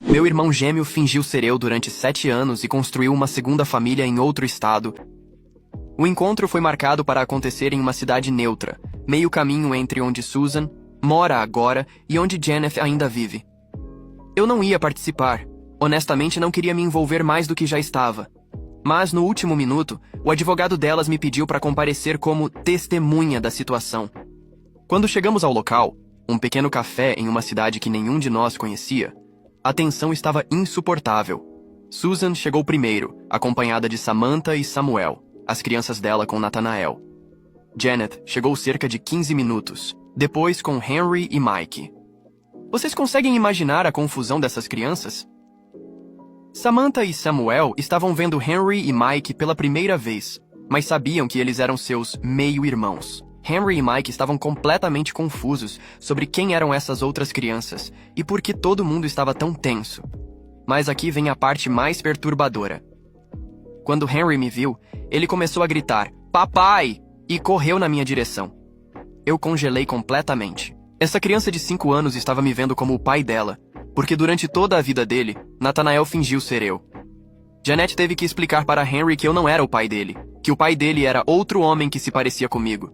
Meu irmão gêmeo fingiu ser eu durante 7 anos e construiu uma segunda família em outro estado. O encontro foi marcado para acontecer em uma cidade neutra, meio caminho entre onde Susan mora agora e onde Janet ainda vive. Eu não ia participar. Honestamente, não queria me envolver mais do que já estava. Mas, no último minuto, o advogado delas me pediu para comparecer como testemunha da situação. Quando chegamos ao local, um pequeno café em uma cidade que nenhum de nós conhecia, a tensão estava insuportável. Susan chegou primeiro, acompanhada de Samantha e Samuel, as crianças dela com Nathanael. Janet chegou cerca de 15 minutos, depois com Henry e Mike. Vocês conseguem imaginar a confusão dessas crianças? Samantha e Samuel estavam vendo Henry e Mike pela primeira vez, mas sabiam que eles eram seus meio-irmãos. Henry e Mike estavam completamente confusos sobre quem eram essas outras crianças e por que todo mundo estava tão tenso. Mas aqui vem a parte mais perturbadora. Quando Henry me viu, ele começou a gritar, "Papai!" e correu na minha direção. Eu congelei completamente. Essa criança de 5 anos estava me vendo como o pai dela, porque durante toda a vida dele, Nathanael fingiu ser eu. Janet teve que explicar para Henry que eu não era o pai dele, que o pai dele era outro homem que se parecia comigo.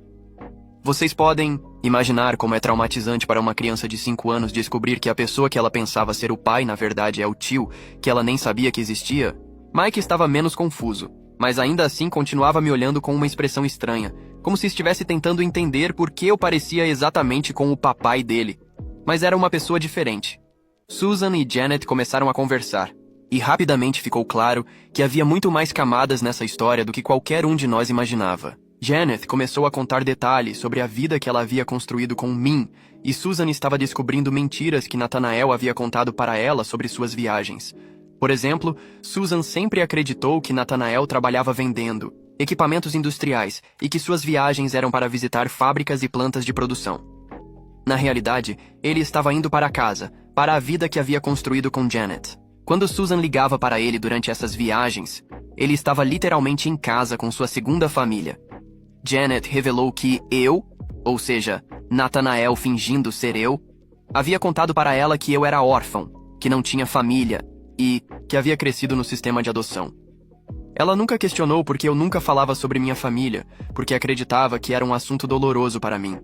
Vocês podem imaginar como é traumatizante para uma criança de 5 anos descobrir que a pessoa que ela pensava ser o pai, na verdade, é o tio, que ela nem sabia que existia? Mike estava menos confuso, mas ainda assim continuava me olhando com uma expressão estranha, como se estivesse tentando entender por que eu parecia exatamente com o papai dele. Mas era uma pessoa diferente. Susan e Janet começaram a conversar, e rapidamente ficou claro que havia muito mais camadas nessa história do que qualquer um de nós imaginava. Janet começou a contar detalhes sobre a vida que ela havia construído com Min, e Susan estava descobrindo mentiras que Nathanael havia contado para ela sobre suas viagens. Por exemplo, Susan sempre acreditou que Nathanael trabalhava vendendo equipamentos industriais e que suas viagens eram para visitar fábricas e plantas de produção. Na realidade, ele estava indo para casa, para a vida que havia construído com Janet. Quando Susan ligava para ele durante essas viagens, ele estava literalmente em casa com sua segunda família. Janet revelou que eu, ou seja, Nathanael fingindo ser eu, havia contado para ela que eu era órfão, que não tinha família e que havia crescido no sistema de adoção. Ela nunca questionou porque eu nunca falava sobre minha família, porque acreditava que era um assunto doloroso para mim.